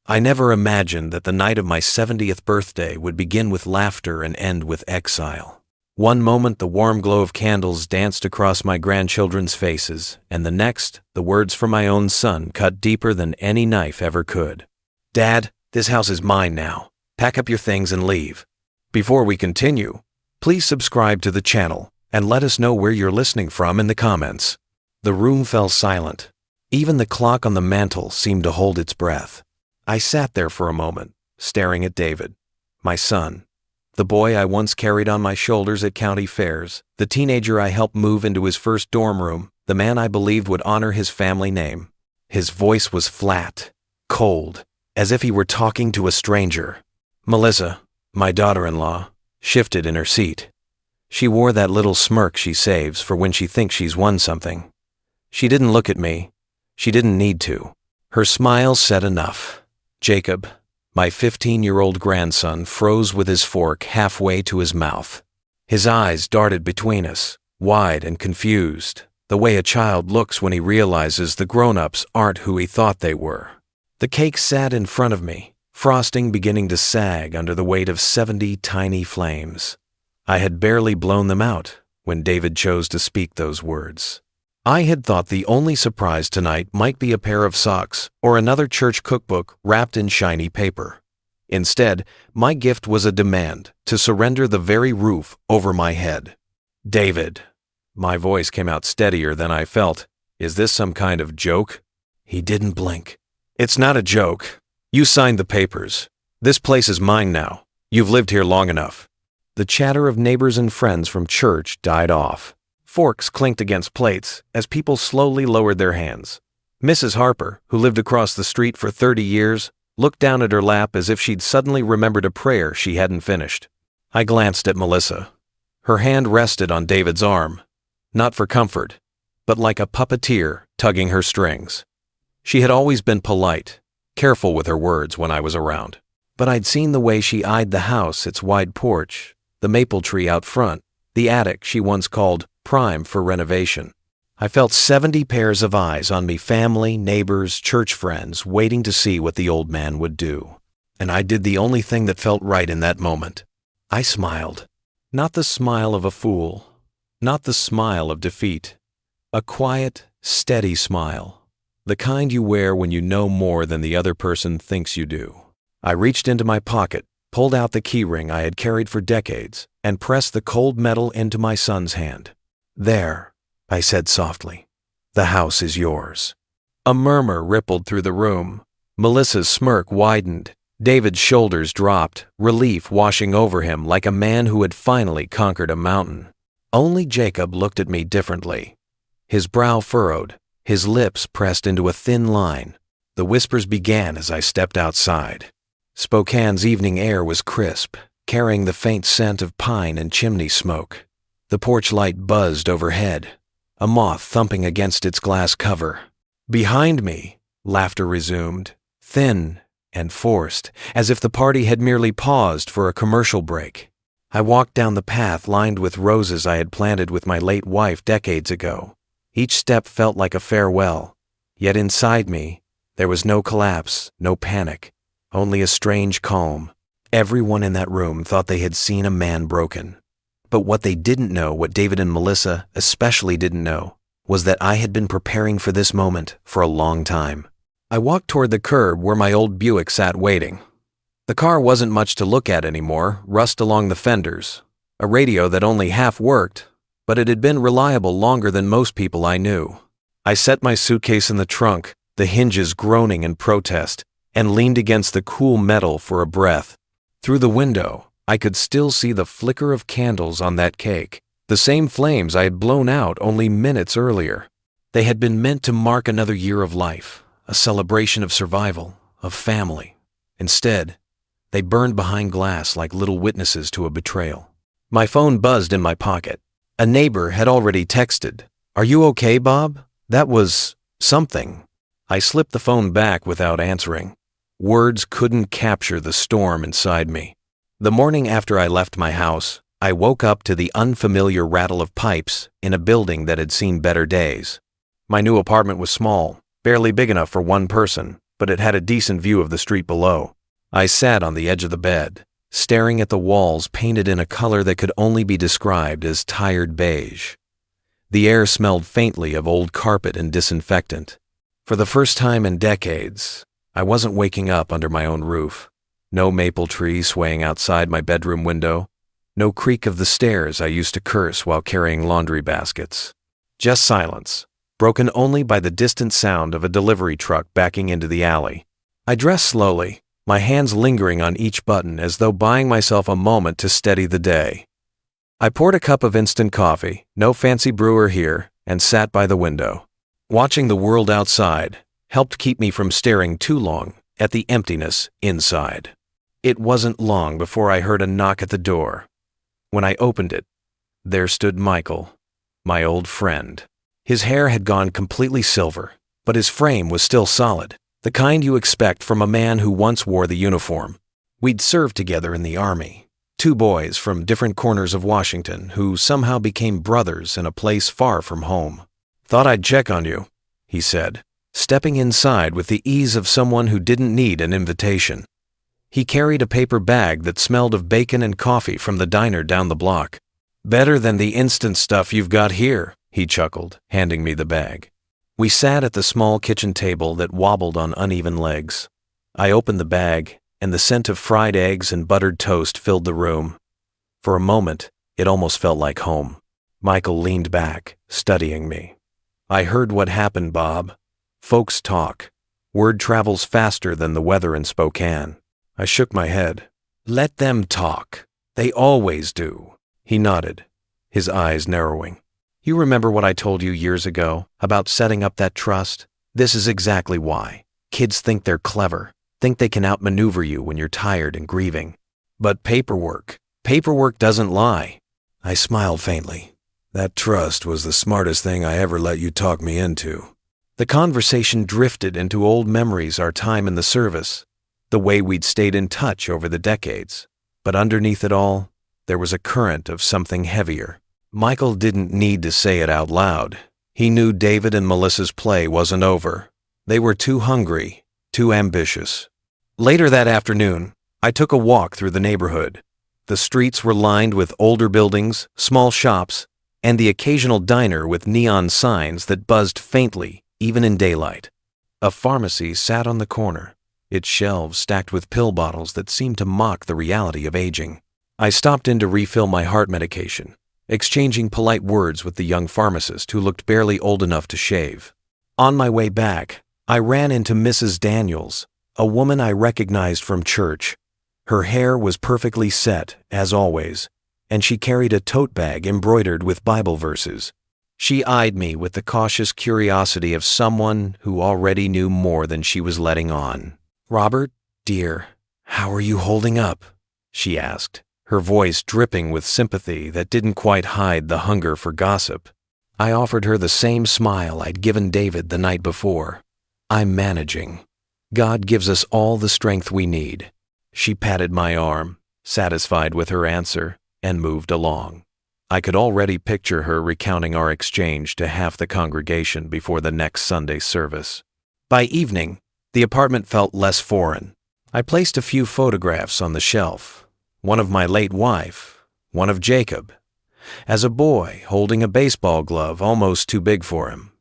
I never imagined that the night of my 70th birthday would begin with laughter and end with exile. One moment the warm glow of candles danced across my grandchildren's faces, and the next, the words from my own son cut deeper than any knife ever could. "Dad, this house is mine now. Pack up your things and leave." Before we continue, please subscribe to the channel and let us know where you're listening from in the comments. The room fell silent. Even the clock on the mantel seemed to hold its breath. I sat there for a moment, staring at David, my son, the boy I once carried on my shoulders at county fairs, the teenager I helped move into his first dorm room, the man I believed would honor his family name. His voice was flat, cold, as if he were talking to a stranger. Melissa, my daughter-in-law, shifted in her seat. She wore that little smirk she saves for when she thinks she's won something. She didn't look at me. She didn't need to. Her smile said enough. Jacob, my 15-year-old grandson, froze with his fork halfway to his mouth. His eyes darted between us, wide and confused, the way a child looks when he realizes the grown-ups aren't who he thought they were. The cake sat in front of me, frosting beginning to sag under the weight of 70 tiny flames. I had barely blown them out when David chose to speak those words. I had thought the only surprise tonight might be a pair of socks or another church cookbook wrapped in shiny paper. Instead, my gift was a demand to surrender the very roof over my head. "David," my voice came out steadier than I felt. "Is this some kind of joke?" He didn't blink. "It's not a joke. You signed the papers. This place is mine now. You've lived here long enough." The chatter of neighbors and friends from church died off. Forks clinked against plates as people slowly lowered their hands. Mrs. Harper, who lived across the street for 30 years, looked down at her lap as if she'd suddenly remembered a prayer she hadn't finished. I glanced at Melissa. Her hand rested on David's arm, not for comfort, but like a puppeteer tugging her strings. She had always been polite, careful with her words when I was around, but I'd seen the way she eyed the house, its wide porch, the maple tree out front, the attic she once called prime for renovation. I felt 70 pairs of eyes on me, family, neighbors, church friends, waiting to see what the old man would do. And I did the only thing that felt right in that moment. I smiled. Not the smile of a fool, not the smile of defeat. A quiet, steady smile. The kind you wear when you know more than the other person thinks you do. I reached into my pocket, pulled out the keyring I had carried for decades, and pressed the cold metal into my son's hand. "There," I said softly. "The house is yours." A murmur rippled through the room. Melissa's smirk widened. David's shoulders dropped, relief washing over him like a man who had finally conquered a mountain. Only Jacob looked at me differently. His brow furrowed, his lips pressed into a thin line. The whispers began as I stepped outside. Spokane's evening air was crisp, carrying the faint scent of pine and chimney smoke. The porch light buzzed overhead, a moth thumping against its glass cover. Behind me, laughter resumed, thin and forced, as if the party had merely paused for a commercial break. I walked down the path lined with roses I had planted with my late wife decades ago. Each step felt like a farewell, yet inside me, there was no collapse, no panic, only a strange calm. Everyone in that room thought they had seen a man broken. But what they didn't know, what David and Melissa especially didn't know, was that I had been preparing for this moment for a long time. I walked toward the curb where my old Buick sat waiting. The car wasn't much to look at anymore, rust along the fenders, a radio that only half worked, but it had been reliable longer than most people I knew. I set my suitcase in the trunk, the hinges groaning in protest, and leaned against the cool metal for a breath. Through the window, I could still see the flicker of candles on that cake, the same flames I had blown out only minutes earlier. They had been meant to mark another year of life, a celebration of survival, of family. Instead, they burned behind glass like little witnesses to a betrayal. My phone buzzed in my pocket. A neighbor had already texted, "Are you okay, Bob? That was something." I slipped the phone back without answering. Words couldn't capture the storm inside me. The morning after I left my house, I woke up to the unfamiliar rattle of pipes in a building that had seen better days. My new apartment was small, barely big enough for one person, but it had a decent view of the street below. I sat on the edge of the bed, staring at the walls painted in a color that could only be described as tired beige. The air smelled faintly of old carpet and disinfectant. For the first time in decades, I wasn't waking up under my own roof. No maple tree swaying outside my bedroom window. No creak of the stairs I used to curse while carrying laundry baskets. Just silence, broken only by the distant sound of a delivery truck backing into the alley. I dressed slowly, my hands lingering on each button as though buying myself a moment to steady the day. I poured a cup of instant coffee, no fancy brewer here, and sat by the window. Watching the world outside helped keep me from staring too long at the emptiness inside. It wasn't long before I heard a knock at the door. When I opened it, there stood Michael, my old friend. His hair had gone completely silver, but his frame was still solid, the kind you expect from a man who once wore the uniform. We'd served together in the Army, two boys from different corners of Washington who somehow became brothers in a place far from home. "Thought I'd check on you," he said, stepping inside with the ease of someone who didn't need an invitation. He carried a paper bag that smelled of bacon and coffee from the diner down the block. "Better than the instant stuff you've got here," he chuckled, handing me the bag. We sat at the small kitchen table that wobbled on uneven legs. I opened the bag, and the scent of fried eggs and buttered toast filled the room. For a moment, it almost felt like home. Michael leaned back, studying me. "I heard what happened, Bob. Folks talk. Word travels faster than the weather in Spokane." I shook my head. "Let them talk. They always do." He nodded, his eyes narrowing. "You remember what I told you years ago about setting up that trust? This is exactly why. Kids think they're clever, think they can outmaneuver you when you're tired and grieving. But paperwork doesn't lie." I smiled faintly. "That trust was the smartest thing I ever let you talk me into." The conversation drifted into old memories, our time in the service, the way we'd stayed in touch over the decades. But underneath it all, there was a current of something heavier. Michael didn't need to say it out loud. He knew David and Melissa's play wasn't over. They were too hungry, too ambitious. Later that afternoon, I took a walk through the neighborhood. The streets were lined with older buildings, small shops, and the occasional diner with neon signs that buzzed faintly, even in daylight. A pharmacy sat on the corner, its shelves stacked with pill bottles that seemed to mock the reality of aging. I stopped in to refill my heart medication, exchanging polite words with the young pharmacist who looked barely old enough to shave. On my way back, I ran into Mrs. Daniels, a woman I recognized from church. Her hair was perfectly set, as always, and she carried a tote bag embroidered with Bible verses. She eyed me with the cautious curiosity of someone who already knew more than she was letting on. "Robert, dear, how are you holding up?" she asked, her voice dripping with sympathy that didn't quite hide the hunger for gossip. I offered her the same smile I'd given David the night before. "I'm managing. God gives us all the strength we need." She patted my arm, satisfied with her answer, and moved along. I could already picture her recounting our exchange to half the congregation before the next Sunday service. By evening, the apartment felt less foreign. I placed a few photographs on the shelf, one of my late wife, one of Jacob, as a boy holding a baseball glove almost too big for him.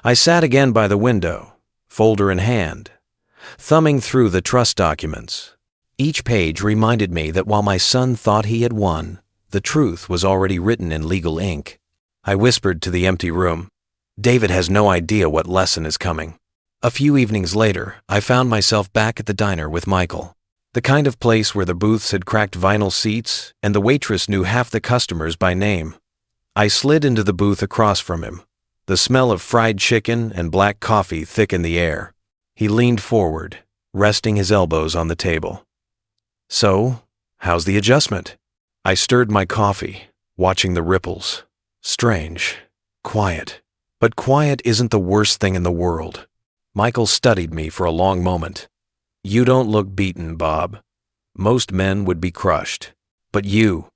I sat again by the window, folder in hand, thumbing through the trust documents. Each page reminded me that while my son thought he had won, the truth was already written in legal ink. I whispered to the empty room, "David has no idea what lesson is coming." A few evenings later, I found myself back at the diner with Michael, the kind of place where the booths had cracked vinyl seats and the waitress knew half the customers by name. I slid into the booth across from him, the smell of fried chicken and black coffee thick in the air. He leaned forward, resting his elbows on the table. "So, how's the adjustment?" I stirred my coffee, watching the ripples. Strange. Quiet. But quiet isn't the worst thing in the world. Michael studied me for a long moment. "You don't look beaten, Bob. Most men would be crushed. But you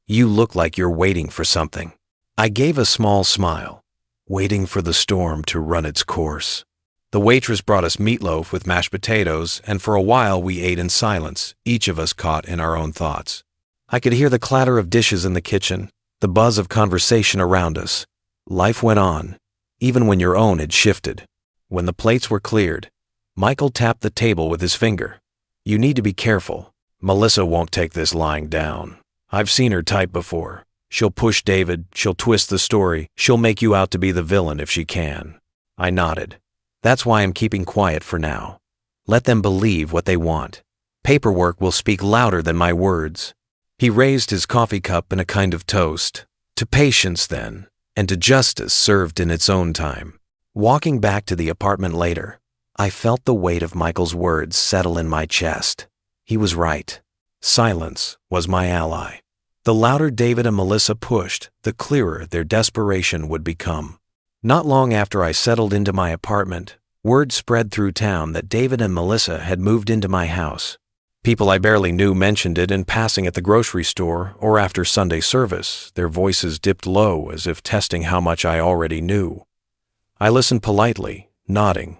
look like you're waiting for something." I gave a small smile, waiting for the storm to run its course. The waitress brought us meatloaf with mashed potatoes, and for a while we ate in silence, each of us caught in our own thoughts. I could hear the clatter of dishes in the kitchen, the buzz of conversation around us. Life went on, even when your own had shifted. When the plates were cleared, Michael tapped the table with his finger. "You need to be careful. Melissa won't take this lying down. I've seen her type before. She'll push David, she'll twist the story, she'll make you out to be the villain if she can." I nodded. "That's why I'm keeping quiet for now. Let them believe what they want. Paperwork will speak louder than my words." He raised his coffee cup in a kind of toast. To patience, then, and to justice served in its own time. Walking back to the apartment later, I felt the weight of Michael's words settle in my chest. He was right. Silence was my ally. The louder David and Melissa pushed, the clearer their desperation would become. Not long after I settled into my apartment, word spread through town that David and Melissa had moved into my house. People I barely knew mentioned it in passing at the grocery store or after Sunday service, their voices dipped low as if testing how much I already knew. I listened politely, nodding,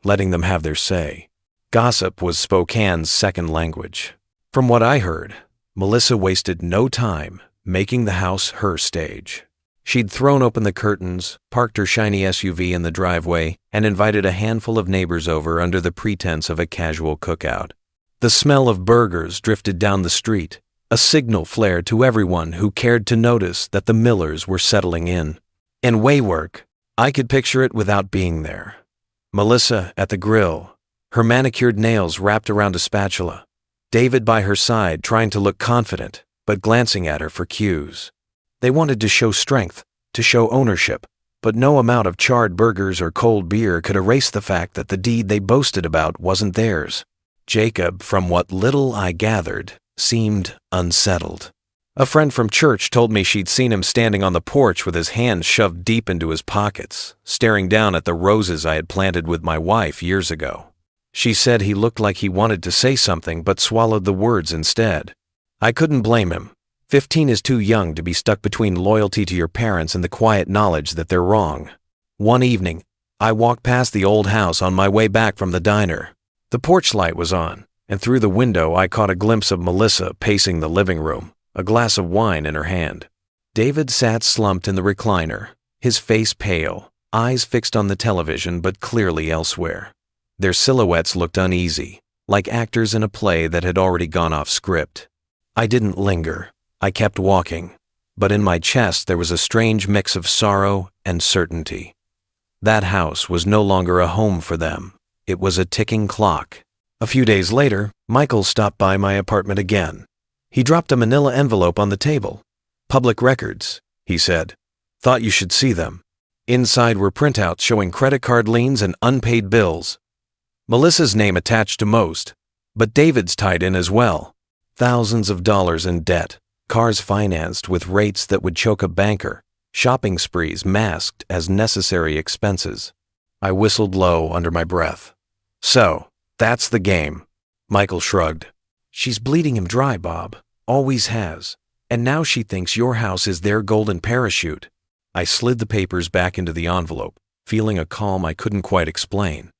letting them have their say. Gossip was Spokane's second language. From what I heard, Melissa wasted no time making the house her stage. She'd thrown open the curtains, parked her shiny SUV in the driveway, and invited a handful of neighbors over under the pretense of a casual cookout. The smell of burgers drifted down the street, a signal flare to everyone who cared to notice that the Millers were settling in. In Waywork, I could picture it without being there. Melissa at the grill, her manicured nails wrapped around a spatula. David by her side trying to look confident, but glancing at her for cues. They wanted to show strength, to show ownership, but no amount of charred burgers or cold beer could erase the fact that the deed they boasted about wasn't theirs. Jacob, from what little I gathered, seemed unsettled. A friend from church told me she'd seen him standing on the porch with his hands shoved deep into his pockets, staring down at the roses I had planted with my wife years ago. She said he looked like he wanted to say something but swallowed the words instead. I couldn't blame him. 15 is too young to be stuck between loyalty to your parents and the quiet knowledge that they're wrong. One evening, I walked past the old house on my way back from the diner. The porch light was on, and through the window I caught a glimpse of Melissa pacing the living room, a glass of wine in her hand. David sat slumped in the recliner, his face pale, eyes fixed on the television but clearly elsewhere. Their silhouettes looked uneasy, like actors in a play that had already gone off script. I didn't linger. I kept walking, but in my chest there was a strange mix of sorrow and certainty. That house was no longer a home for them. It was a ticking clock. A few days later, Michael stopped by my apartment again. He dropped a manila envelope on the table. "Public records," he said. "Thought you should see them." Inside were printouts showing credit card liens and unpaid bills. Melissa's name attached to most, but David's tied in as well. Thousands of dollars in debt, cars financed with rates that would choke a banker, shopping sprees masked as necessary expenses. I whistled low under my breath. "So, that's the game." Michael shrugged. "She's bleeding him dry, Bob. Always has. And now she thinks your house is their golden parachute." I slid the papers back into the envelope, feeling a calm I couldn't quite explain.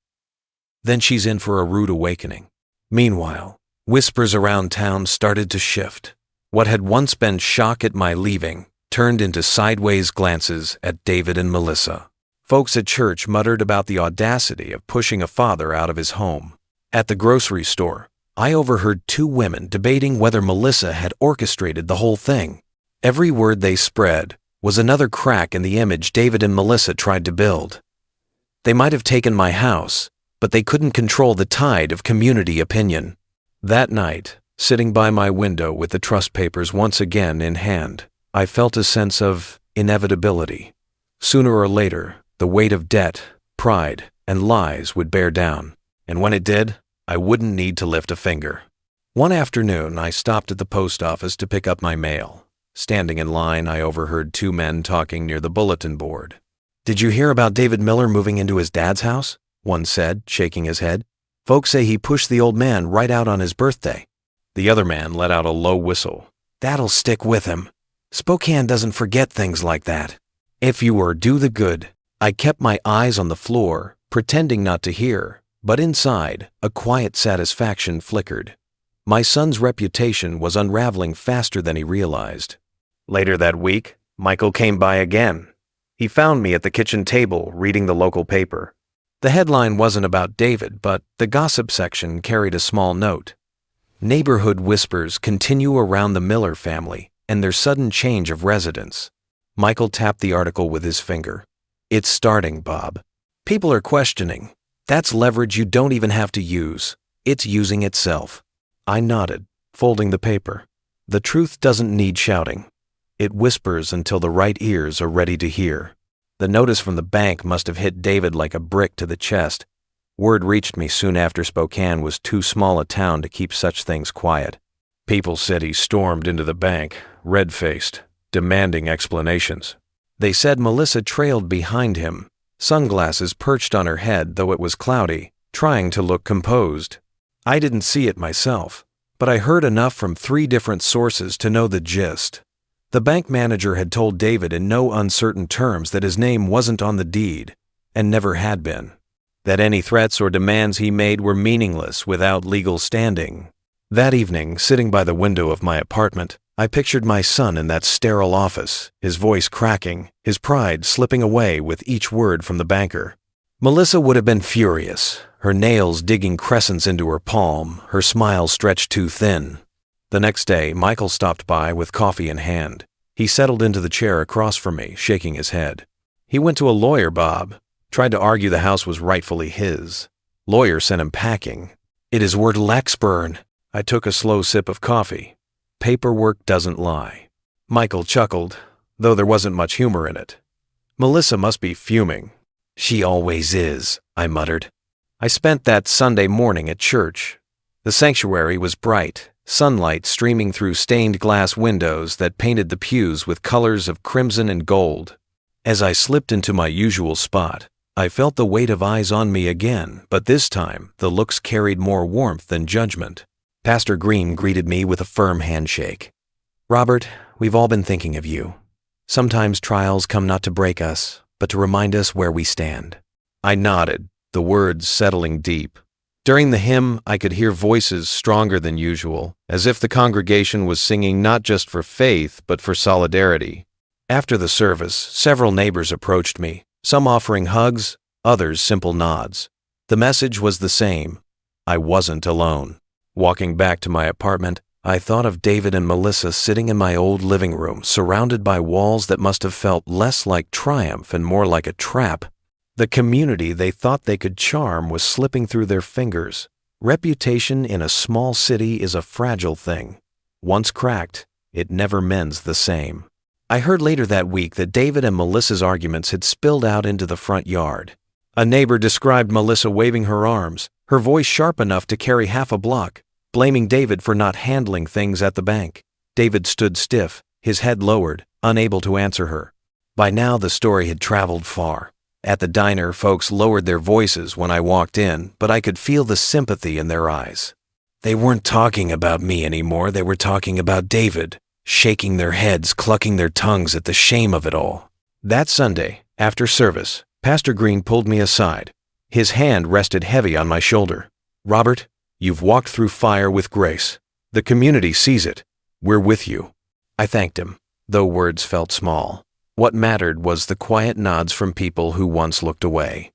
"Then she's in for a rude awakening." Meanwhile, whispers around town started to shift. What had once been shock at my leaving turned into sideways glances at David and Melissa. Folks at church muttered about the audacity of pushing a father out of his home. At the grocery store, I overheard two women debating whether Melissa had orchestrated the whole thing. Every word they spread was another crack in the image David and Melissa tried to build. They might have taken my house, but they couldn't control the tide of community opinion. That night, sitting by my window with the trust papers once again in hand, I felt a sense of inevitability. Sooner or later, the weight of debt, pride, and lies would bear down, and when it did, I wouldn't need to lift a finger. One afternoon, I stopped at the post office to pick up my mail. Standing in line, I overheard two men talking near the bulletin board. "Did you hear about David Miller moving into his dad's house?" one said, shaking his head. "Folks say he pushed the old man right out on his birthday." The other man let out a low whistle. "That'll stick with him. Spokane doesn't forget things like that." If you were do the good, I kept my eyes on the floor, pretending not to hear, but inside, a quiet satisfaction flickered. My son's reputation was unraveling faster than he realized. Later that week, Michael came by again. He found me at the kitchen table reading the local paper. The headline wasn't about David, but the gossip section carried a small note. Neighborhood whispers continue around the Miller family and their sudden change of residence. Michael tapped the article with his finger. It's starting, Bob. People are questioning. That's leverage you don't even have to use. It's using itself. I nodded, folding the paper. The truth doesn't need shouting. It whispers until the right ears are ready to hear. The notice from the bank must have hit David like a brick to the chest. Word reached me soon after Spokane was too small a town to keep such things quiet. People said he stormed into the bank, red-faced, demanding explanations. They said Melissa trailed behind him, sunglasses perched on her head though it was cloudy, trying to look composed. I didn't see it myself, but I heard enough from 3 different sources to know the gist. The bank manager had told David in no uncertain terms that his name wasn't on the deed, and never had been. That any threats or demands he made were meaningless without legal standing. That evening, sitting by the window of my apartment, I pictured my son in that sterile office, his voice cracking, his pride slipping away with each word from the banker. Melissa would have been furious, her nails digging crescents into her palm, her smile stretched too thin. The next day, Michael stopped by with coffee in hand. He settled into the chair across from me, shaking his head. He went to a lawyer, Bob. Tried to argue the house was rightfully his. Lawyer sent him packing. It is word Lexburn. I took a slow sip of coffee. Paperwork doesn't lie. Michael chuckled, though there wasn't much humor in it. Melissa must be fuming. She always is, I muttered. I spent that Sunday morning at church. The sanctuary was bright, sunlight streaming through stained glass windows that painted the pews with colors of crimson and gold. As I slipped into my usual spot, I felt the weight of eyes on me again, but this time the looks carried more warmth than judgment. Pastor Green greeted me with a firm handshake. Robert, we've all been thinking of you. Sometimes trials come not to break us, but to remind us where we stand. I nodded, the words settling deep. During the hymn, I could hear voices stronger than usual, as if the congregation was singing not just for faith, but for solidarity. After the service, several neighbors approached me, some offering hugs, others simple nods. The message was the same. I wasn't alone. Walking back to my apartment, I thought of David and Melissa sitting in my old living room, surrounded by walls that must have felt less like triumph and more like a trap. The community they thought they could charm was slipping through their fingers. Reputation in a small city is a fragile thing. Once cracked, it never mends the same. I heard later that week that David and Melissa's arguments had spilled out into the front yard. A neighbor described Melissa waving her arms, her voice sharp enough to carry half a block, blaming David for not handling things at the bank. David stood stiff, his head lowered, unable to answer her. By now the story had traveled far. At the diner, folks lowered their voices when I walked in, but I could feel the sympathy in their eyes. They weren't talking about me anymore, they were talking about David, shaking their heads, clucking their tongues at the shame of it all. That Sunday, after service, Pastor Green pulled me aside. His hand rested heavy on my shoulder. Robert, you've walked through fire with grace. The community sees it. We're with you. I thanked him, though words felt small. What mattered was the quiet nods from people who once looked away.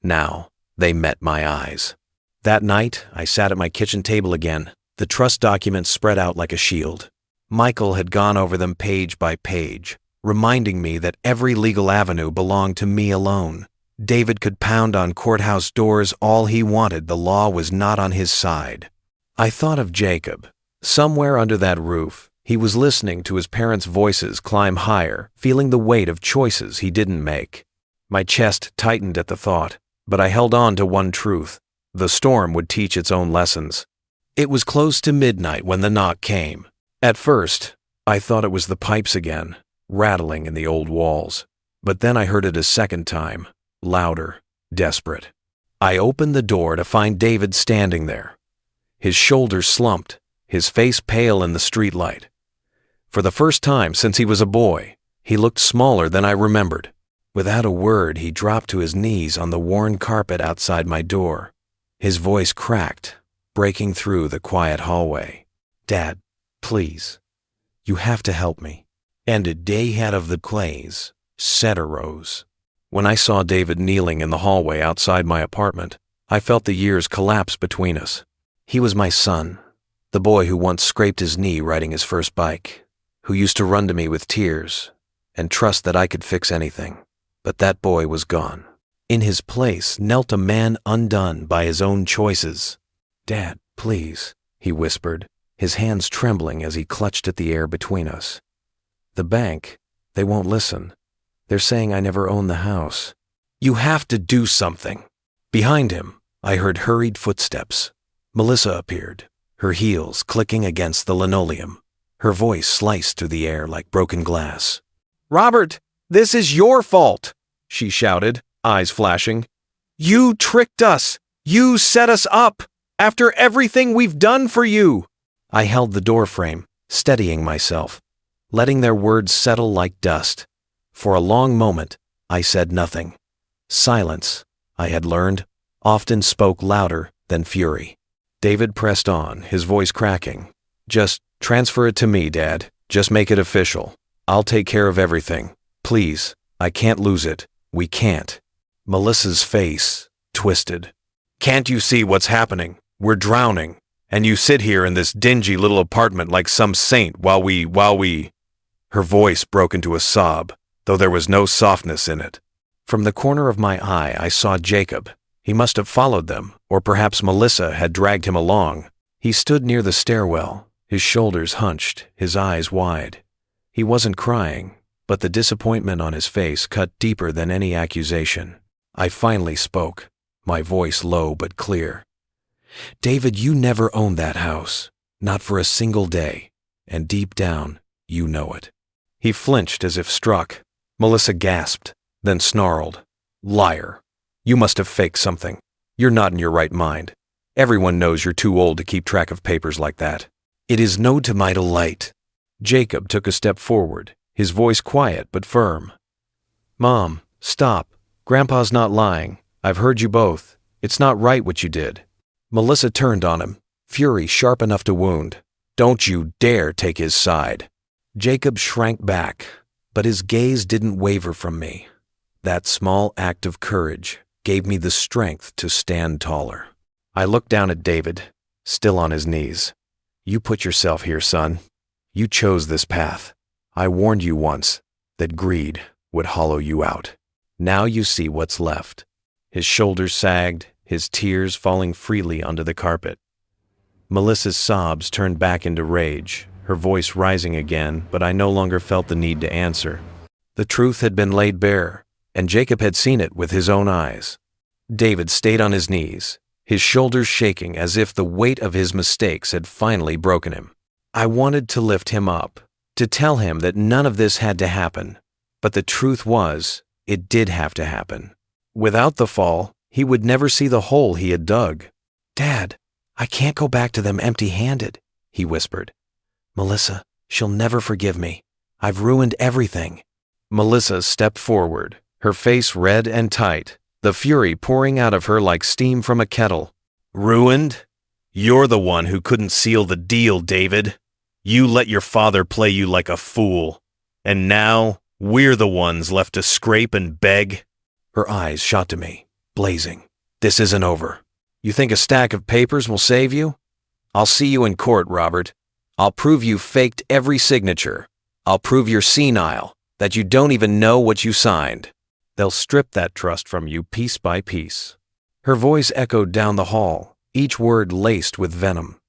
Now, they met my eyes. That night, I sat at my kitchen table again, the trust documents spread out like a shield. Michael had gone over them page by page, reminding me that every legal avenue belonged to me alone. David could pound on courthouse doors all he wanted, the law was not on his side. I thought of Jacob. Somewhere under that roof, he was listening to his parents' voices climb higher, feeling the weight of choices he didn't make. My chest tightened at the thought, but I held on to one truth. The storm would teach its own lessons. It was close to midnight when the knock came. At first, I thought it was the pipes again, rattling in the old walls. But then I heard it a second time, louder, desperate. I opened the door to find David standing there. His shoulders slumped, his face pale in the streetlight. For the first time since he was a boy, he looked smaller than I remembered. Without a word, he dropped to his knees on the worn carpet outside my door. His voice cracked, breaking through the quiet hallway. "Dad, please. You have to help me." And a day head of the Clays, Setter rose. When I saw David kneeling in the hallway outside my apartment, I felt the years collapse between us. He was my son, the boy who once scraped his knee riding his first bike, who used to run to me with tears and trust that I could fix anything. But that boy was gone. In his place knelt a man undone by his own choices. "Dad, please," he whispered, his hands trembling as he clutched at the air between us. "The bank, they won't listen. They're saying I never owned the house." "You have to do something." Behind him, I heard hurried footsteps. Melissa appeared, her heels clicking against the linoleum. Her voice sliced through the air like broken glass. "Robert, this is your fault," she shouted, eyes flashing. "You tricked us. You set us up. After everything we've done for you." I held the doorframe, steadying myself, letting their words settle like dust. For a long moment, I said nothing. Silence, I had learned, often spoke louder than fury. David pressed on, his voice cracking. "Just transfer it to me, Dad. Just make it official. I'll take care of everything. Please, I can't lose it. We can't." Melissa's face twisted. "Can't you see what's happening? We're drowning. And you sit here in this dingy little apartment like some saint while we... Her voice broke into a sob, though there was no softness in it. From the corner of my eye, I saw Jacob. He must have followed them, or perhaps Melissa had dragged him along. He stood near the stairwell, his shoulders hunched, his eyes wide. He wasn't crying, but the disappointment on his face cut deeper than any accusation. I finally spoke, my voice low but clear. "David, you never owned that house, not for a single day, and deep down, you know it." He flinched as if struck. Melissa gasped, then snarled. "Liar. You must have faked something. You're not in your right mind. Everyone knows you're too old to keep track of papers like that. It is no to my delight." Jacob took a step forward, his voice quiet but firm. "Mom, stop. Grandpa's not lying. I've heard you both. It's not right what you did." Melissa turned on him, fury sharp enough to wound. "Don't you dare take his side." Jacob shrank back, but his gaze didn't waver from me. That small act of courage gave me the strength to stand taller. I looked down at David, still on his knees. "You put yourself here, son. You chose this path. I warned you once that greed would hollow you out. Now you see what's left." His shoulders sagged, his tears falling freely onto the carpet. Melissa's sobs turned back into rage, her voice rising again, but I no longer felt the need to answer. The truth had been laid bare, and Jacob had seen it with his own eyes. David stayed on his knees, his shoulders shaking as if the weight of his mistakes had finally broken him. I wanted to lift him up, to tell him that none of this had to happen, but the truth was, it did have to happen. Without the fall, he would never see the hole he had dug. "Dad, I can't go back to them empty-handed," he whispered. "Melissa, she'll never forgive me. I've ruined everything." Melissa stepped forward, her face red and tight, the fury pouring out of her like steam from a kettle. "Ruined? You're the one who couldn't seal the deal, David. You let your father play you like a fool. And now, we're the ones left to scrape and beg." Her eyes shot to me, blazing. "This isn't over. You think a stack of papers will save you? I'll see you in court, Robert. I'll prove you faked every signature. I'll prove you're senile, that you don't even know what you signed. They'll strip that trust from you piece by piece." Her voice echoed down the hall, each word laced with venom.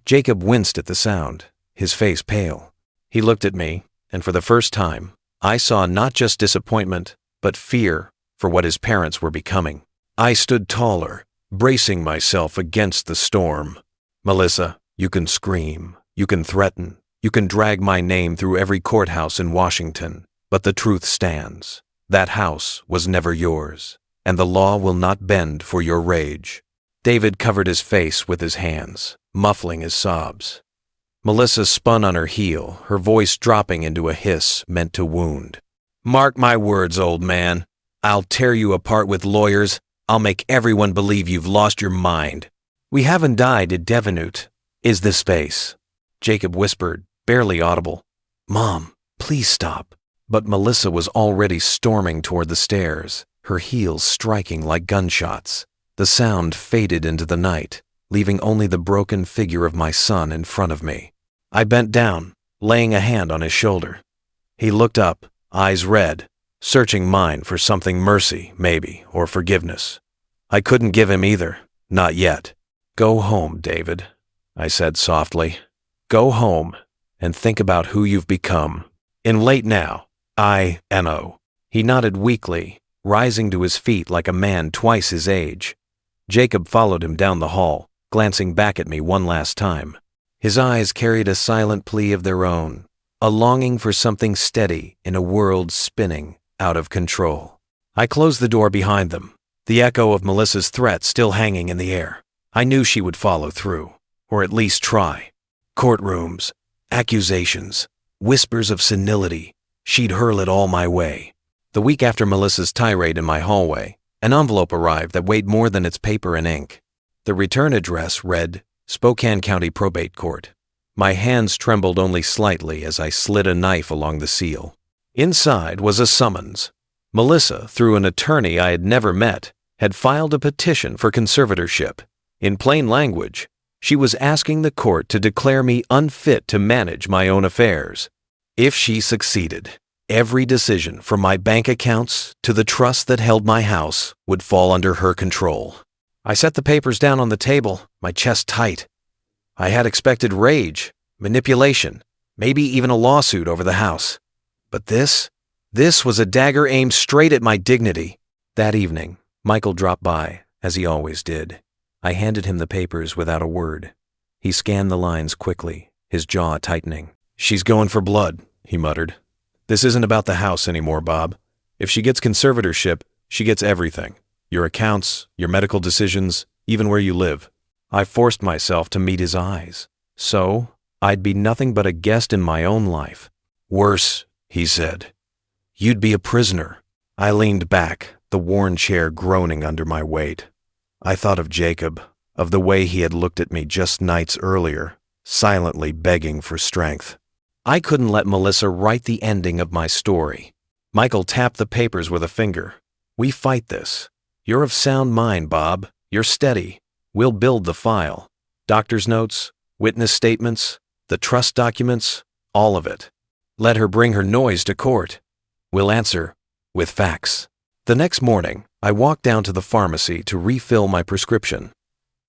Jacob winced at the sound, his face pale. He looked at me, and for the first time, I saw not just disappointment, but fear for what his parents were becoming. I stood taller, bracing myself against the storm. "Melissa, you can scream, you can threaten, you can drag my name through every courthouse in Washington, but the truth stands. That house was never yours, and the law will not bend for your rage." David covered his face with his hands, muffling his sobs. Melissa spun on her heel, her voice dropping into a hiss meant to wound. Mark my words, old man. I'll tear you apart with lawyers. I'll make everyone believe you've lost your mind. We haven't died at Devenut, is the space. Jacob whispered, barely audible. Mom, please stop. But Melissa was already storming toward the stairs, her heels striking like gunshots. The sound faded into the night, leaving only the broken figure of my son in front of me. I bent down, laying a hand on his shoulder. He looked up, eyes red, searching mine for something mercy, maybe, or forgiveness. I couldn't give him either, not yet. Go home, David, I said softly. Go home and think about who you've become. In late now, I know. He nodded weakly, rising to his feet like a man twice his age. Jacob followed him down the hall, glancing back at me one last time. His eyes carried a silent plea of their own, a longing for something steady in a world spinning out of control. I closed the door behind them, the echo of Melissa's threat still hanging in the air. I knew she would follow through, or at least try. Courtrooms, accusations, whispers of senility, she'd hurl it all my way. The week after Melissa's tirade in my hallway, an envelope arrived that weighed more than its paper and ink. The return address read, Spokane County Probate Court. My hands trembled only slightly as I slid a knife along the seal. Inside was a summons. Melissa, through an attorney I had never met, had filed a petition for conservatorship. In plain language, she was asking the court to declare me unfit to manage my own affairs. If she succeeded, every decision from my bank accounts to the trust that held my house would fall under her control. I set the papers down on the table, my chest tight. I had expected rage, manipulation, maybe even a lawsuit over the house. But this was a dagger aimed straight at my dignity. That evening, Michael dropped by, as he always did. I handed him the papers without a word. He scanned the lines quickly, his jaw tightening. She's going for blood, he muttered. This isn't about the house anymore, Bob. If she gets conservatorship, she gets everything. Your accounts, your medical decisions, even where you live. I forced myself to meet his eyes. So, I'd be nothing but a guest in my own life. Worse, he said. You'd be a prisoner. I leaned back, the worn chair groaning under my weight. I thought of Jacob, of the way he had looked at me just nights earlier, silently begging for strength. I couldn't let Melissa write the ending of my story. Michael tapped the papers with a finger. We fight this. You're of sound mind, Bob. You're steady. We'll build the file. Doctor's notes, witness statements, the trust documents, all of it. Let her bring her noise to court. We'll answer with facts. The next morning, I walked down to the pharmacy to refill my prescription.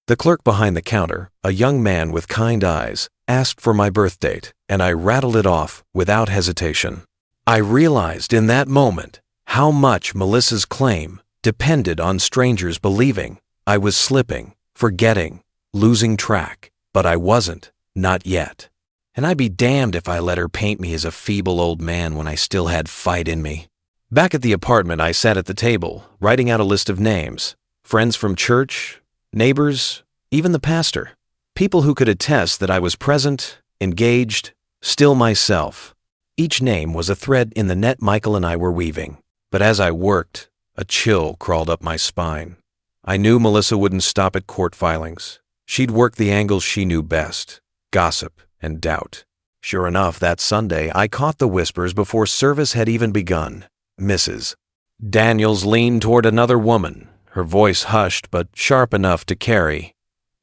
The clerk behind the counter, a young man with kind eyes, asked for my birth date, and I rattled it off without hesitation. I realized in that moment how much Melissa's claim depended on strangers believing I was slipping, forgetting, losing track, but I wasn't, not yet. And I'd be damned if I let her paint me as a feeble old man when I still had fight in me. Back at the apartment, I sat at the table, writing out a list of names, friends from church, neighbors, even the pastor, people who could attest that I was present, engaged, still myself. Each name was a thread in the net Michael and I were weaving, but as I worked, a chill crawled up my spine. I knew Melissa wouldn't stop at court filings. She'd work the angles she knew best, gossip and doubt. Sure enough, that Sunday, I caught the whispers before service had even begun. Mrs. Daniels leaned toward another woman, her voice hushed but sharp enough to carry.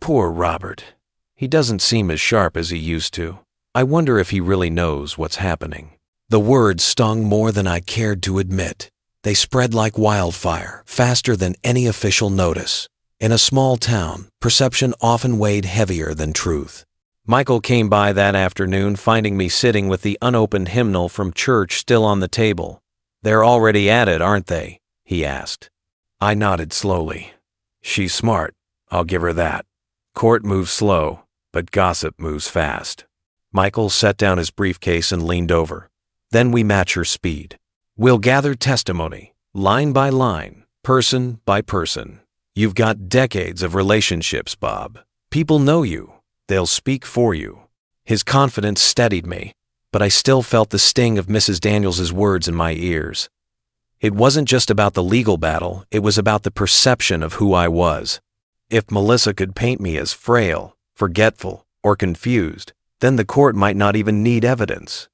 Poor Robert. He doesn't seem as sharp as he used to. I wonder if he really knows what's happening. The words stung more than I cared to admit. They spread like wildfire, faster than any official notice. In a small town, perception often weighed heavier than truth. Michael came by that afternoon, finding me sitting with the unopened hymnal from church still on the table. They're already at it, aren't they? He asked. I nodded slowly. She's smart, I'll give her that. Court moves slow, but gossip moves fast. Michael set down his briefcase and leaned over. Then we match her speed. We'll gather testimony, line by line, person by person. You've got decades of relationships, Bob. People know you. They'll speak for you. His confidence steadied me. but I still felt the sting of Mrs. Daniels's words in my ears. It wasn't just about the legal battle, it was about the perception of who I was. If Melissa could paint me as frail, forgetful, or confused, then the court might not even need evidence.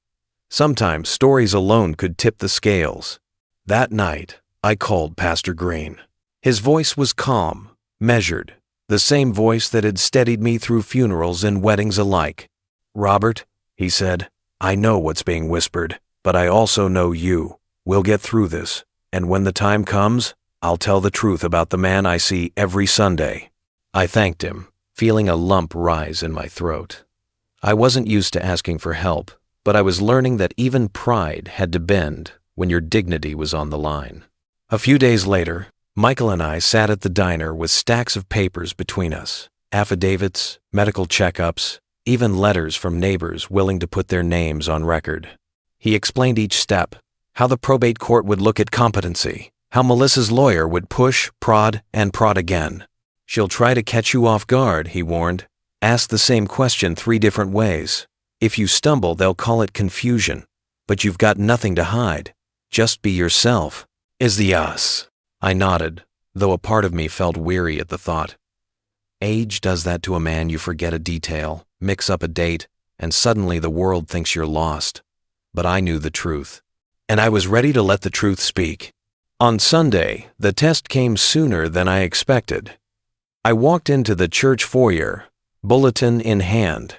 Sometimes stories alone could tip the scales. That night, I called Pastor Green. His voice was calm, measured, the same voice that had steadied me through funerals and weddings alike. "Robert," he said, "I know what's being whispered, but I also know you. We'll get through this, and when the time comes, I'll tell the truth about the man I see every Sunday." I thanked him, feeling a lump rise in my throat. I wasn't used to asking for help, but I was learning that even pride had to bend when your dignity was on the line. A few days later, Michael and I sat at the diner with stacks of papers between us, affidavits, medical checkups, even letters from neighbors willing to put their names on record. He explained each step, how the probate court would look at competency, how Melissa's lawyer would push, prod, and prod again. "She'll try to catch you off guard," he warned. "Ask the same question 3 different ways. If you stumble, they'll call it confusion. But you've got nothing to hide. Just be yourself." Is the us. I nodded, though a part of me felt weary at the thought. Age does that to a man. You forget a detail, mix up a date, and suddenly the world thinks you're lost. But I knew the truth, and I was ready to let the truth speak. On Sunday, the test came sooner than I expected. I walked into the church foyer, bulletin in hand,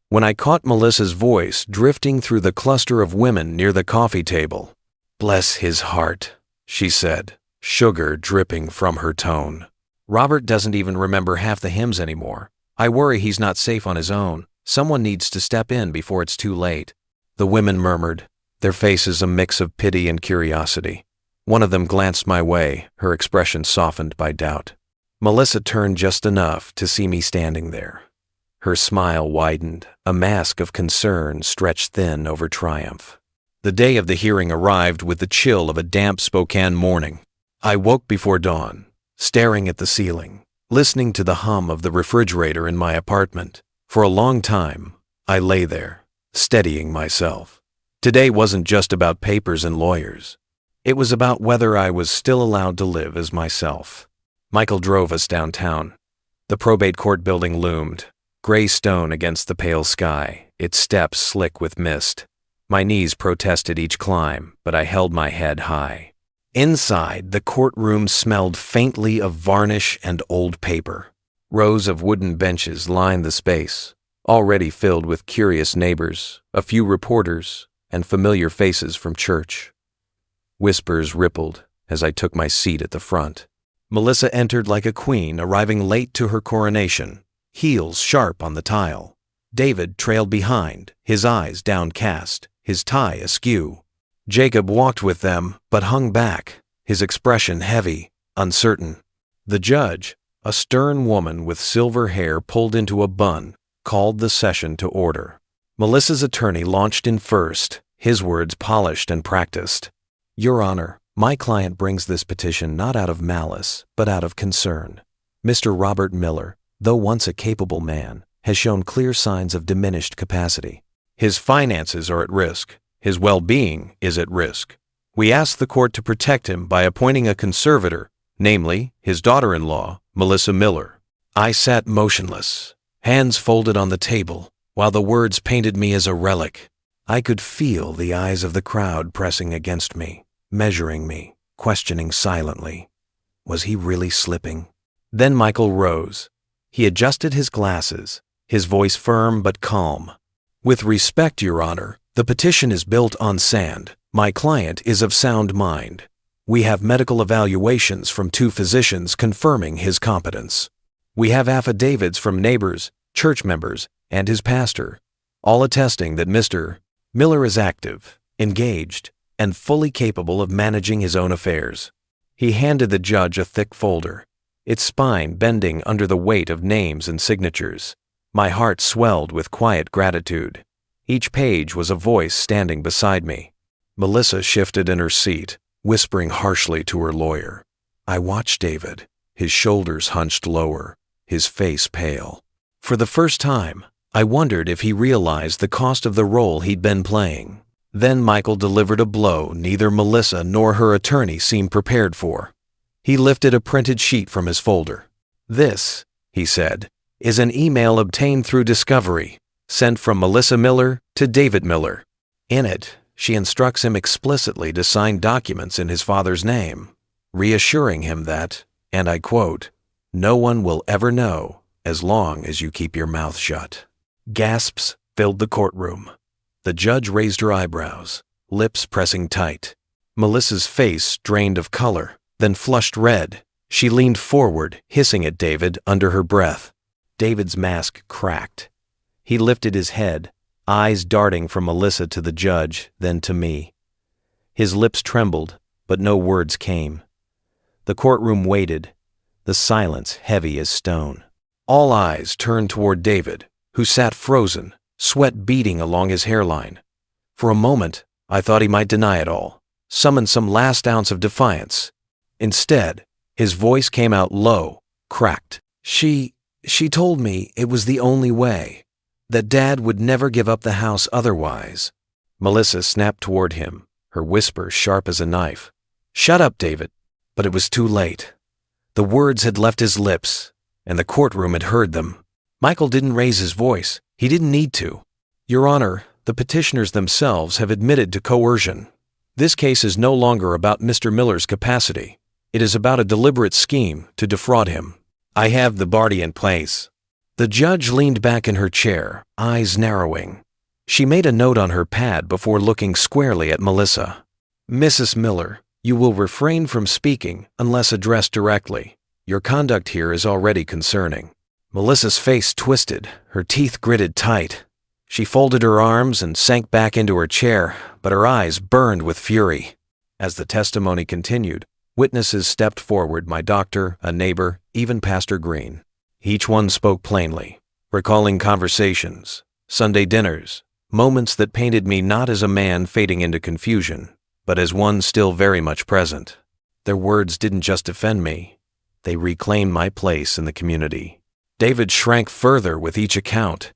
when I caught Melissa's voice drifting through the cluster of women near the coffee table. "Bless his heart," she said, sugar dripping from her tone. "Robert doesn't even remember half the hymns anymore. I worry he's not safe on his own. Someone needs to step in before it's too late." The women murmured, their faces a mix of pity and curiosity. One of them glanced my way, her expression softened by doubt. Melissa turned just enough to see me standing there. Her smile widened, a mask of concern stretched thin over triumph. The day of the hearing arrived with the chill of a damp Spokane morning. I woke before dawn, staring at the ceiling, listening to the hum of the refrigerator in my apartment. For a long time, I lay there, steadying myself. Today wasn't just about papers and lawyers. It was about whether I was still allowed to live as myself. Michael drove us downtown. The probate court building loomed, gray stone against the pale sky, its steps slick with mist. My knees protested each climb, but I held my head high. Inside, the courtroom smelled faintly of varnish and old paper. Rows of wooden benches lined the space, already filled with curious neighbors, a few reporters, and familiar faces from church. Whispers rippled as I took my seat at the front. Melissa entered like a queen arriving late to her coronation, heels sharp on the tile. David trailed behind, his eyes downcast, his tie askew. Jacob walked with them, but hung back, his expression heavy, uncertain. The judge, a stern woman with silver hair pulled into a bun, called the session to order. Melissa's attorney launched in first, his words polished and practiced. "Your Honor, my client brings this petition not out of malice, but out of concern. Mr. Robert Miller, though once a capable man, has shown clear signs of diminished capacity. His finances are at risk. His well-being is at risk. We ask the court to protect him by appointing a conservator, namely, his daughter-in-law, Melissa Miller." I sat motionless, hands folded on the table, while the words painted me as a relic. I could feel the eyes of the crowd pressing against me, measuring me, questioning silently. Was he really slipping? Then Michael rose. He adjusted his glasses, his voice firm but calm. "With respect, Your Honor, the petition is built on sand. My client is of sound mind. We have medical evaluations from 2 physicians confirming his competence. We have affidavits from neighbors, church members, and his pastor, all attesting that Mr. Miller is active, engaged, and fully capable of managing his own affairs." He handed the judge a thick folder, its spine bending under the weight of names and signatures. My heart swelled with quiet gratitude. Each page was a voice standing beside me. Melissa shifted in her seat, whispering harshly to her lawyer. I watched David, his shoulders hunched lower, his face pale. For the first time, I wondered if he realized the cost of the role he'd been playing. Then Michael delivered a blow neither Melissa nor her attorney seemed prepared for. He lifted a printed sheet from his folder. "This," he said, "is an email obtained through discovery, sent from Melissa Miller to David Miller. In it, she instructs him explicitly to sign documents in his father's name, reassuring him that, and I quote, 'no one will ever know as long as you keep your mouth shut.'" Gasps filled the courtroom. The judge raised her eyebrows, lips pressing tight. Melissa's face drained of color, then flushed red. She leaned forward, hissing at David under her breath. David's mask cracked. He lifted his head, eyes darting from Melissa to the judge, then to me. His lips trembled, but no words came. The courtroom waited, the silence heavy as stone. All eyes turned toward David, who sat frozen, sweat beading along his hairline. For a moment, I thought he might deny it all, summon some last ounce of defiance. Instead, his voice came out low, cracked. She told me it was the only way, that Dad would never give up the house otherwise." Melissa snapped toward him, her whisper sharp as a knife. "Shut up, David." But it was too late. The words had left his lips, and the courtroom had heard them. Michael didn't raise his voice. He didn't need to. "Your Honor, the petitioners themselves have admitted to coercion. This case is no longer about Mr. Miller's capacity. It is about a deliberate scheme to defraud him. I have the party in place." The judge leaned back in her chair, eyes narrowing. She made a note on her pad before looking squarely at Melissa. "Mrs. Miller, you will refrain from speaking unless addressed directly. Your conduct here is already concerning." Melissa's face twisted, her teeth gritted tight. She folded her arms and sank back into her chair, but her eyes burned with fury. As the testimony continued, witnesses stepped forward, my doctor, a neighbor, even Pastor Green. Each one spoke plainly, recalling conversations, Sunday dinners, moments that painted me not as a man fading into confusion, but as one still very much present. Their words didn't just defend me, they reclaimed my place in the community. David shrank further with each account.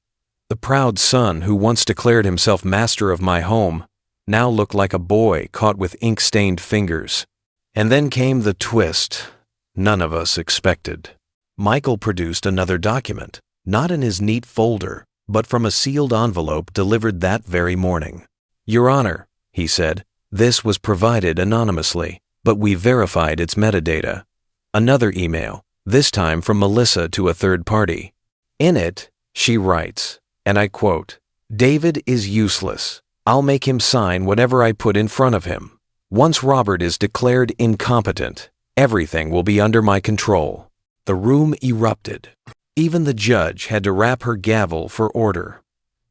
The proud son who once declared himself master of my home now looked like a boy caught with ink-stained fingers. And then came the twist none of us expected. Michael produced another document, not in his neat folder, but from a sealed envelope delivered that very morning. "Your Honor," he said, "this was provided anonymously, but we verified its metadata." Another email, this time from Melissa to a third party. In it, she writes, and I quote, "David is useless. I'll make him sign whatever I put in front of him. Once Robert is declared incompetent, everything will be under my control." The room erupted. Even the judge had to rap her gavel for order.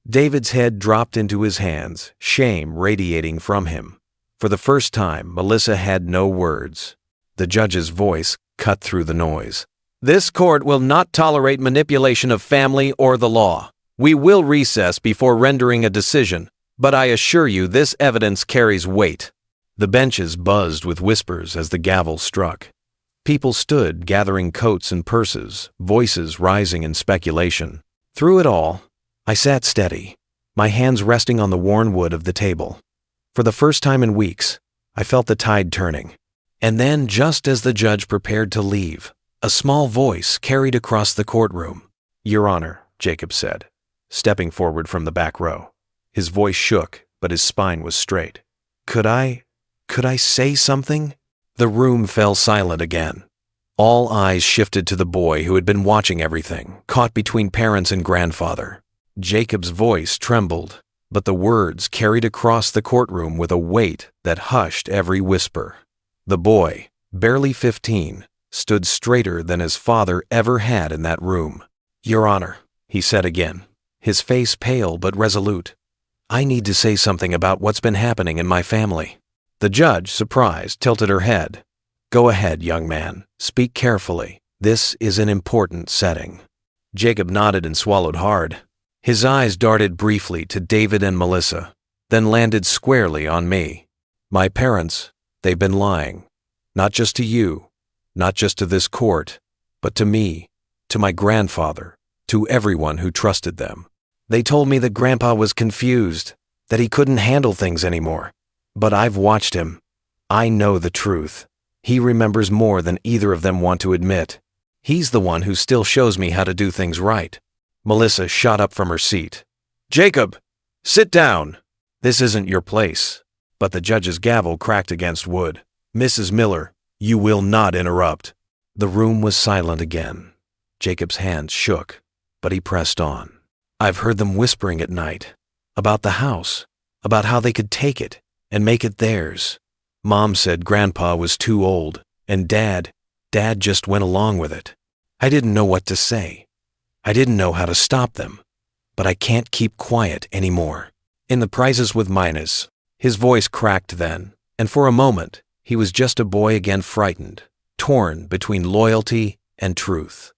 David's head dropped into his hands, shame radiating from him. For the first time, Melissa had no words. The judge's voice cut through the noise. "This court will not tolerate manipulation of family or the law. We will recess before rendering a decision, but I assure you this evidence carries weight." The benches buzzed with whispers as the gavel struck. People stood gathering coats and purses, voices rising in speculation. Through it all, I sat steady, my hands resting on the worn wood of the table. For the first time in weeks, I felt the tide turning. And then, just as the judge prepared to leave, a small voice carried across the courtroom. "Your Honor," Jacob said, stepping forward from the back row. His voice shook, but his spine was straight. Could I say something?" The room fell silent again. All eyes shifted to the boy who had been watching everything, caught between parents and grandfather. Jacob's voice trembled, but the words carried across the courtroom with a weight that hushed every whisper. The boy, barely 15, stood straighter than his father ever had in that room. "Your Honor," he said again, his face pale but resolute, "I need to say something about what's been happening in my family." The judge, surprised, tilted her head. "Go ahead, young man. Speak carefully. This is an important setting." Jacob nodded and swallowed hard. His eyes darted briefly to David and Melissa, then landed squarely on me. "My parents, they've been lying. Not just to you, not just to this court, but to me, to my grandfather, to everyone who trusted them. They told me that Grandpa was confused, that he couldn't handle things anymore. But I've watched him. I know the truth. He remembers more than either of them want to admit. He's the one who still shows me how to do things right. Melissa shot up from her seat. Jacob, sit down. This isn't your place. But the judge's gavel cracked against wood. Mrs. Miller, you will not interrupt. The room was silent again. Jacob's hands shook, but he pressed on. I've heard them whispering at night. About the house. About how they could take it and make it theirs. Mom said Grandpa was too old, and Dad just went along with it. I didn't know what to say. I didn't know how to stop them. But I can't keep quiet anymore. In the prizes with Minas, his voice cracked then, and for a moment, he was just a boy again, frightened, torn between loyalty and truth.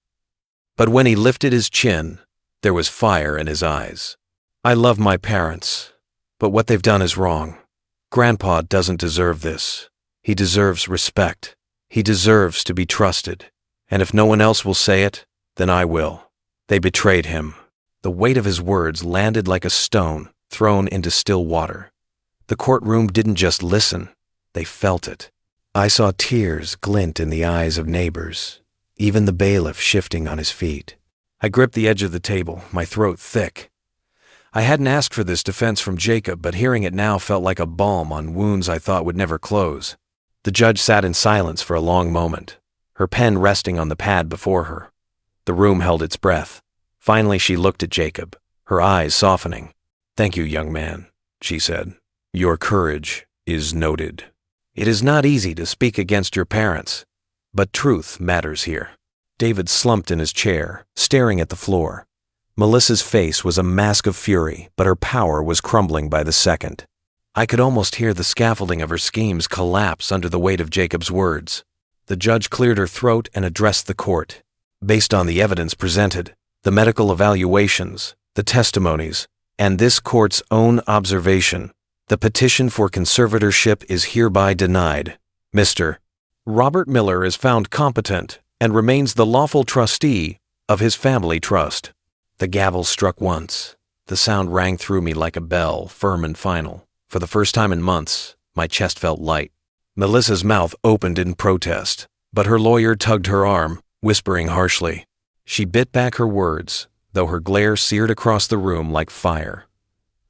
But when he lifted his chin, there was fire in his eyes. I love my parents, but what they've done is wrong. Grandpa doesn't deserve this. He deserves respect. He deserves to be trusted. And if no one else will say it, then I will. They betrayed him. The weight of his words landed like a stone thrown into still water. The courtroom didn't just listen, they felt it. I saw tears glint in the eyes of neighbors, even the bailiff shifting on his feet. I gripped the edge of the table, my throat thick. I hadn't asked for this defense from Jacob, but hearing it now felt like a balm on wounds I thought would never close. The judge sat in silence for a long moment, her pen resting on the pad before her. The room held its breath. Finally, she looked at Jacob, her eyes softening. Thank you, young man, she said. Your courage is noted. It is not easy to speak against your parents, but truth matters here. David slumped in his chair, staring at the floor. Melissa's face was a mask of fury, but her power was crumbling by the second. I could almost hear the scaffolding of her schemes collapse under the weight of Jacob's words. The judge cleared her throat and addressed the court. Based on the evidence presented, the medical evaluations, the testimonies, and this court's own observation, the petition for conservatorship is hereby denied. Mr. Robert Miller is found competent and remains the lawful trustee of his family trust. The gavel struck once. The sound rang through me like a bell, firm and final. For the first time in months, my chest felt light. Melissa's mouth opened in protest, but her lawyer tugged her arm, whispering harshly. She bit back her words, though her glare seared across the room like fire.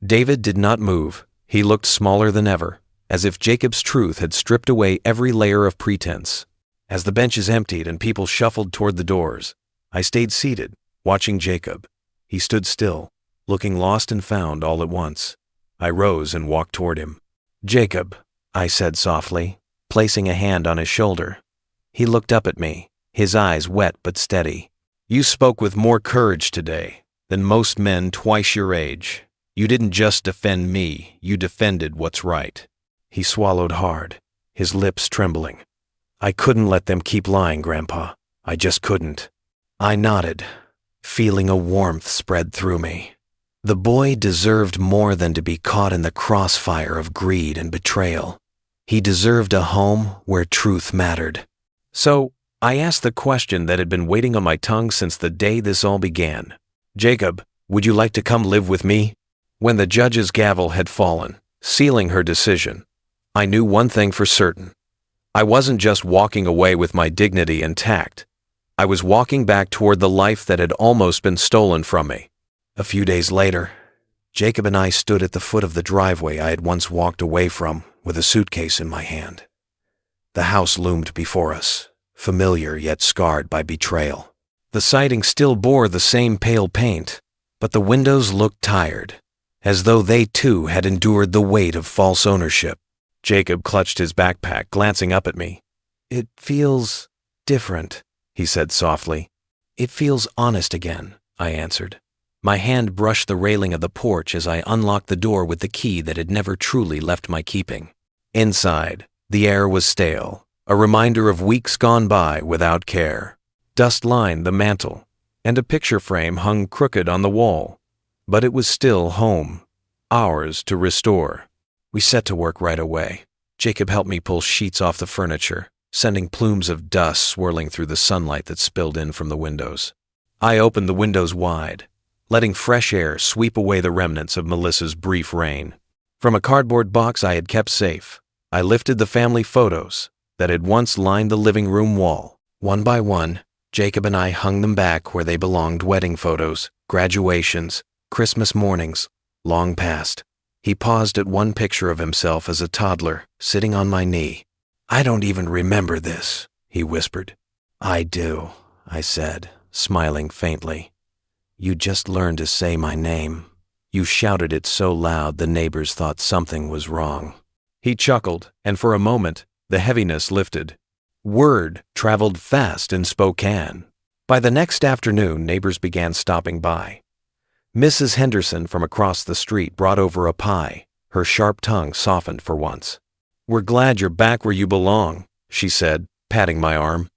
David did not move. He looked smaller than ever, as if Jacob's truth had stripped away every layer of pretense. As the benches emptied and people shuffled toward the doors, I stayed seated, watching Jacob. He stood still, looking lost and found all at once. I rose and walked toward him. Jacob, I said softly, placing a hand on his shoulder. He looked up at me, his eyes wet but steady. You spoke with more courage today than most men twice your age. You didn't just defend me, you defended what's right. He swallowed hard, his lips trembling. I couldn't let them keep lying, Grandpa. I just couldn't. I nodded, feeling a warmth spread through me. The boy deserved more than to be caught in the crossfire of greed and betrayal. He deserved a home where truth mattered. So, I asked the question that had been waiting on my tongue since the day this all began. Jacob, would you like to come live with me? When the judge's gavel had fallen, sealing her decision, I knew one thing for certain. I wasn't just walking away with my dignity intact. I was walking back toward the life that had almost been stolen from me. A few days later, Jacob and I stood at the foot of the driveway I had once walked away from with a suitcase in my hand. The house loomed before us, familiar yet scarred by betrayal. The siding still bore the same pale paint, but the windows looked tired, as though they too had endured the weight of false ownership. Jacob clutched his backpack, glancing up at me. It feels different, he said softly. It feels honest again, I answered. My hand brushed the railing of the porch as I unlocked the door with the key that had never truly left my keeping. Inside, the air was stale, a reminder of weeks gone by without care. Dust lined the mantel, and a picture frame hung crooked on the wall. But it was still home, ours to restore. We set to work right away. Jacob helped me pull sheets off the furniture, sending plumes of dust swirling through the sunlight that spilled in from the windows. I opened the windows wide, letting fresh air sweep away the remnants of Melissa's brief reign. From a cardboard box I had kept safe, I lifted the family photos that had once lined the living room wall. One by one, Jacob and I hung them back where they belonged: wedding photos, graduations, Christmas mornings, long past. He paused at one picture of himself as a toddler, sitting on my knee. "I don't even remember this," he whispered. "I do," I said, smiling faintly. "You just learned to say my name. You shouted it so loud the neighbors thought something was wrong." He chuckled, and for a moment, the heaviness lifted. Word traveled fast in Spokane. By the next afternoon, neighbors began stopping by. Mrs. Henderson from across the street brought over a pie. Her sharp tongue softened for once. "We're glad you're back where you belong," she said, patting my arm.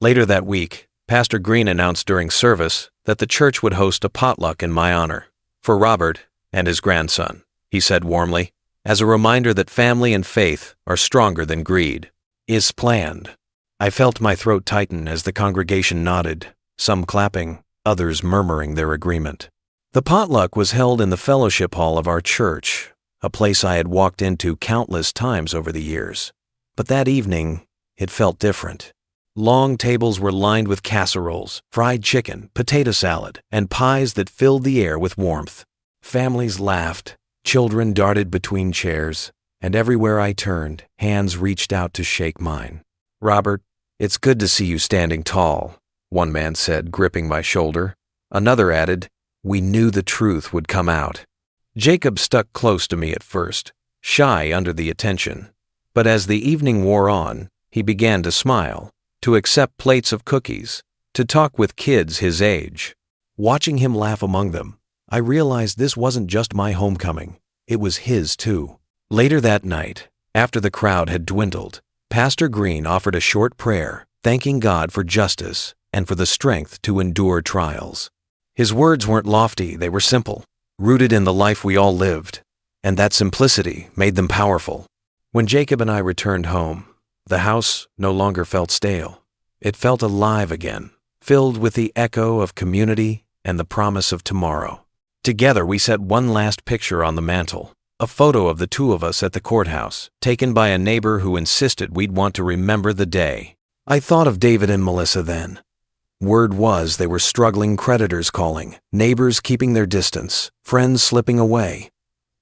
Later that week, Pastor Green announced during service that the church would host a potluck in my honor for Robert and his grandson. He said warmly, as a reminder that family and faith are stronger than greed. "Is planned." I felt my throat tighten as the congregation nodded, some clapping, others murmuring their agreement. The potluck was held in the fellowship hall of our church, a place I had walked into countless times over the years. But that evening, it felt different. Long tables were lined with casseroles, fried chicken, potato salad, and pies that filled the air with warmth. Families laughed, children darted between chairs, and everywhere I turned, hands reached out to shake mine. "Robert, it's good to see you standing tall," one man said, gripping my shoulder. Another added, "We knew the truth would come out." Jacob stuck close to me at first, shy under the attention. But as the evening wore on, he began to smile, to accept plates of cookies, to talk with kids his age. Watching him laugh among them, I realized this wasn't just my homecoming, it was his too. Later that night, after the crowd had dwindled, Pastor Green offered a short prayer, thanking God for justice and for the strength to endure trials. His words weren't lofty, they were simple, rooted in the life we all lived, and that simplicity made them powerful. When Jacob and I returned home, the house no longer felt stale. It felt alive again, filled with the echo of community and the promise of tomorrow. Together we set one last picture on the mantel, a photo of the two of us at the courthouse, taken by a neighbor who insisted we'd want to remember the day. I thought of David and Melissa then. Word was they were struggling creditors calling, neighbors keeping their distance, friends slipping away.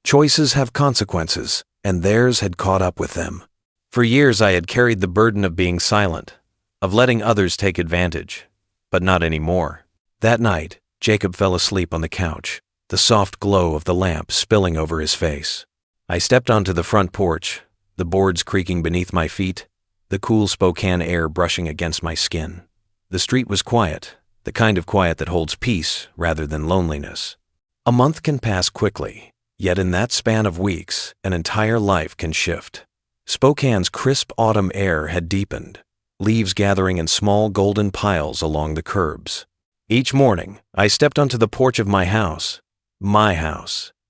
Choices have consequences, and theirs had caught up with them. For years I had carried the burden of being silent, of letting others take advantage, but not anymore. That night, Jacob fell asleep on the couch, the soft glow of the lamp spilling over his face. I stepped onto the front porch, the boards creaking beneath my feet, the cool Spokane air brushing against my skin. The street was quiet, the kind of quiet that holds peace rather than loneliness. A month can pass quickly, yet in that span of weeks, an entire life can shift. Spokane's crisp autumn air had deepened, leaves gathering in small golden piles along the curbs. Each morning, I stepped onto the porch of my house,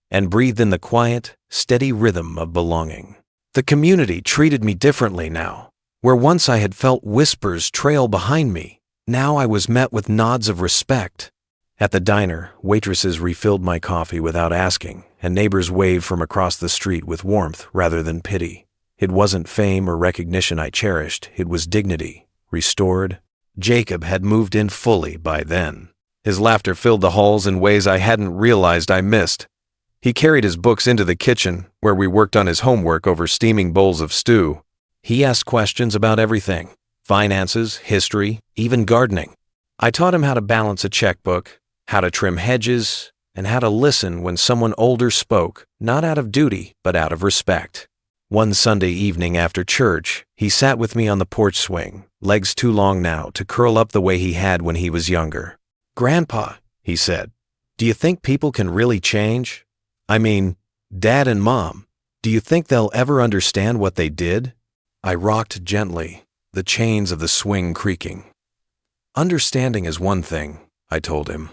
and breathed in the quiet, steady rhythm of belonging. The community treated me differently now. Where once I had felt whispers trail behind me, now I was met with nods of respect. At the diner, waitresses refilled my coffee without asking, and neighbors waved from across the street with warmth rather than pity. It wasn't fame or recognition I cherished, it was dignity, restored. Jacob had moved in fully by then. His laughter filled the halls in ways I hadn't realized I missed. He carried his books into the kitchen, where we worked on his homework over steaming bowls of stew. He asked questions about everything: finances, history, even gardening. I taught him how to balance a checkbook, how to trim hedges, and how to listen when someone older spoke, not out of duty, but out of respect. One Sunday evening after church, he sat with me on the porch swing, legs too long now to curl up the way he had when he was younger. "Grandpa," he said, "do you think people can really change? I mean, Dad and Mom, do you think they'll ever understand what they did?" I rocked gently, the chains of the swing creaking. "Understanding is one thing," I told him.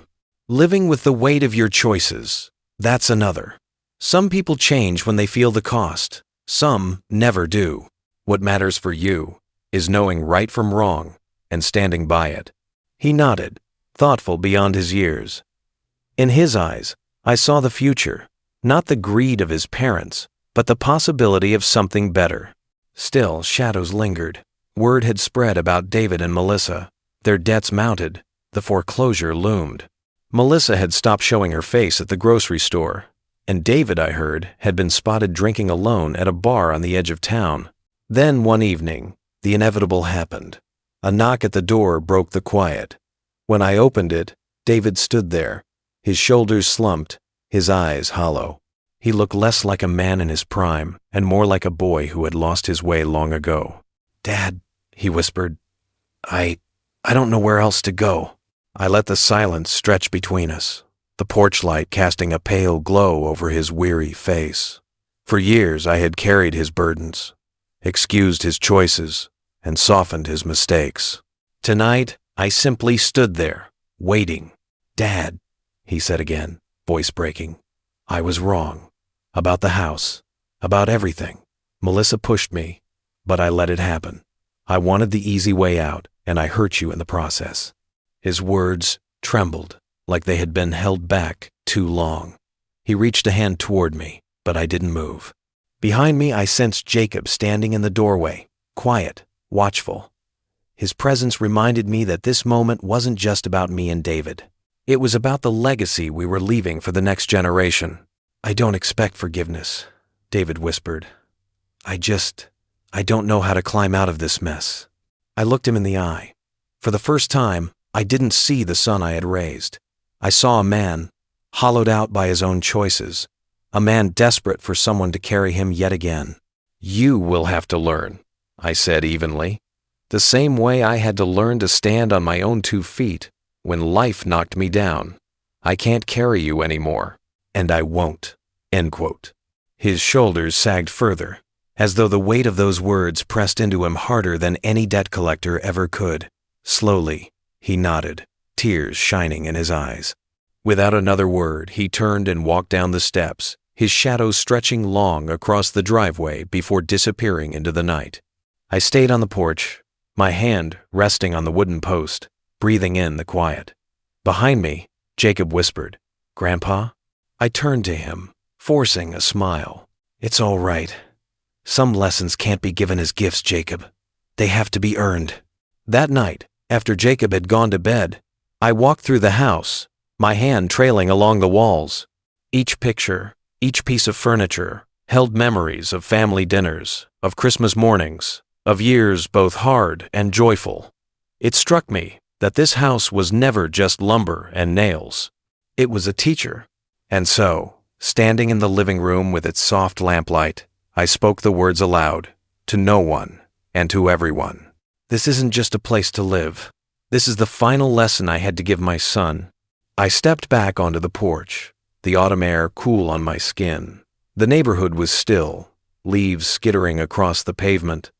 "Living with the weight of your choices, that's another. Some people change when they feel the cost. Some never do. What matters for you is knowing right from wrong and standing by it." He nodded, thoughtful beyond his years. In his eyes, I saw the future, not the greed of his parents, but the possibility of something better. Still, shadows lingered. Word had spread about David and Melissa. Their debts mounted. The foreclosure loomed. Melissa had stopped showing her face at the grocery store, and David, I heard, had been spotted drinking alone at a bar on the edge of town. Then one evening, the inevitable happened. A knock at the door broke the quiet. When I opened it, David stood there, his shoulders slumped, his eyes hollow. He looked less like a man in his prime and more like a boy who had lost his way long ago. "Dad," he whispered, I don't know where else to go." I let the silence stretch between us, the porch light casting a pale glow over his weary face. For years I had carried his burdens, excused his choices, and softened his mistakes. Tonight, I simply stood there, waiting. "Dad," he said again, voice breaking, "I was wrong. About the house, about everything. Melissa pushed me, but I let it happen. I wanted the easy way out, and I hurt you in the process." His words trembled, like they had been held back too long. He reached a hand toward me, but I didn't move. Behind me, I sensed Jacob standing in the doorway, quiet, watchful. His presence reminded me that this moment wasn't just about me and David. It was about the legacy we were leaving for the next generation. "I don't expect forgiveness," David whispered. I don't know how to climb out of this mess." I looked him in the eye. For the first time, I didn't see the son I had raised. I saw a man, hollowed out by his own choices, a man desperate for someone to carry him yet again. "You will have to learn," I said evenly, "the same way I had to learn to stand on my own 2 feet when life knocked me down. I can't carry you anymore, and I won't." End quote. His shoulders sagged further, as though the weight of those words pressed into him harder than any debt collector ever could. Slowly, he nodded, tears shining in his eyes. Without another word, he turned and walked down the steps, his shadow stretching long across the driveway before disappearing into the night. I stayed on the porch, my hand resting on the wooden post, breathing in the quiet. Behind me, Jacob whispered, "Grandpa?" I turned to him, forcing a smile. "It's all right. Some lessons can't be given as gifts, Jacob. They have to be earned." That night, after Jacob had gone to bed, I walked through the house, my hand trailing along the walls. Each picture, each piece of furniture, held memories of family dinners, of Christmas mornings, of years both hard and joyful. It struck me that this house was never just lumber and nails. It was a teacher. And so, standing in the living room with its soft lamplight, I spoke the words aloud, to no one and to everyone. This isn't just a place to live. This is the final lesson I had to give my son. I stepped back onto the porch, the autumn air cool on my skin. The neighborhood was still, leaves skittering across the pavement.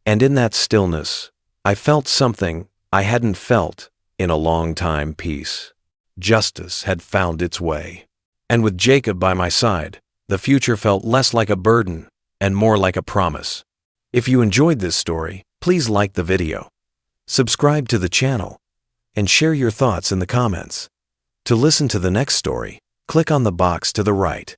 And in that stillness, I felt something I hadn't felt in a long time. Peace. Justice had found its way. And with Jacob by my side, the future felt less like a burden and more like a promise. If you enjoyed this story, please like the video, subscribe to the channel, and share your thoughts in the comments. To listen to the next story, click on the box to the right.